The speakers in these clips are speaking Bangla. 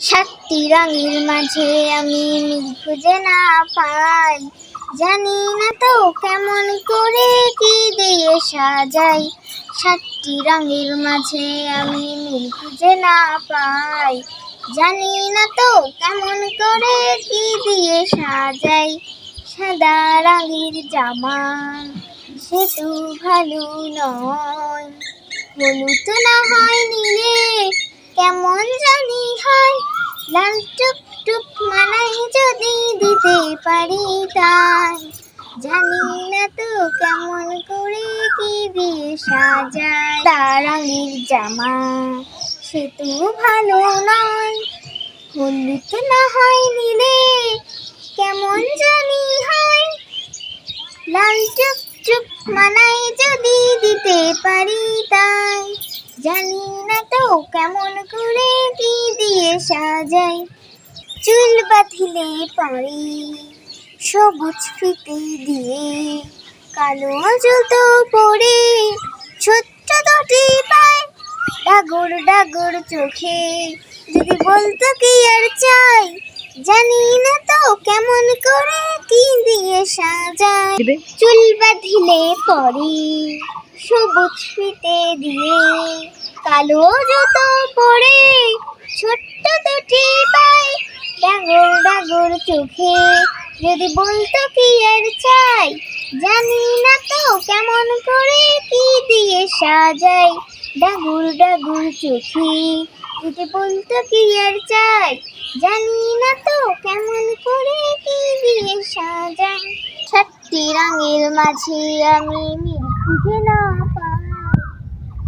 সাতটি রঙের মাঝে আমি মিল খুঁজে না পাই, জানি না তো কেমন করে কি দিয়ে সাজাই। সাতটি রঙের মাঝে আমি মিল খুঁজে না পাই, জানি না তো কেমন করে কি দিয়ে সাজাই। সাদা রঙের জামা সে তো ভালো নয়, হলুদ না হয় নীলে কেমন জানি হয়। লাল টুকটুক মানাই যদি দিতে পারি তাই, জানি না তো কেমন করে কি দিয়ে সাজাই। সাদা রঙের জামা সে তো ভালো নয়, হলুদ না হয় নীলে কেমন জানি হয়। লাল টুকটুক মানাই যদি দিতে পারি তাই, জানি না তো কেমন করে কি দিয়ে সাজাই। চুল বাঁধিলে পারি সবুজ ফিতে দিয়ে, কালো জুতো পরে ছোট্ট দুটি পায়, ডাগর ডাগর চোখে যদি বলতো কি আর চাই, জানি না তো কেমন করে কি দিয়ে সাজাই। চুল বাঁধিলে পরি সবুজ ফিতে দিয়ে, কালো জুতো পরে ছোট্ট দুটি পায়, ডাগর ডাগর চোখে যদি বলতো কি আর চাই, জানি না তো কেমন করে কি দিয়ে সাজাই। ডাগর ডাগর চোখে যদি বলতো কি আর চাই, জানি না তো কেমন করে কি দিয়ে সাজাই। সাতটি রঙের মাঝে আমি মিল খুঁজে না পাই,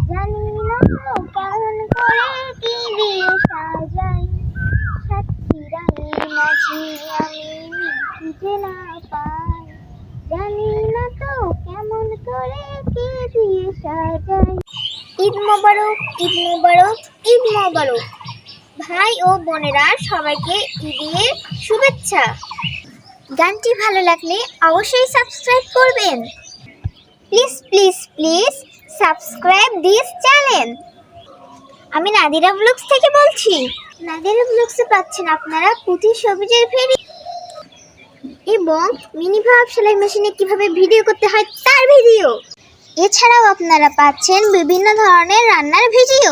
জানি না তো কেমন করে কি দিয়ে সাজাই। সাতটি রঙের মাঝে আমি মিল খুঁজে না পাই, জানি না তো কেমন করে কি দিয়ে সাজাই। ঈদ মোবারক, ঈদ মোবারক, ঈদ মোবারক। ভাই ও বোনেরা সবাইকে ঈদের শুভেচ্ছা। গানটি ভালো লাগলে অবশ্যই সাবস্ক্রাইব করবেন। Please please please subscribe this channel. আমি নাদিরা ব্লগস থেকে বলছি। নাদিরা ব্লগসে পাচ্ছেন আপনারা পুঁথি সবুজের ফেরি এবং মিনি ভাব সেলাই মেশিনে কিভাবে ভিডিও করতে হয় তার ভিডিও। এছাড়াও আপনারা পাচ্ছেন বিভিন্ন ধরনের রান্নার ভিডিও।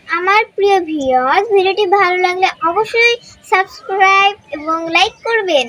আমার প্রিয় ভিউয়ার্স, ভিডিওটি ভালো লাগলে অবশ্যই সাবস্ক্রাইব এবং লাইক করবেন।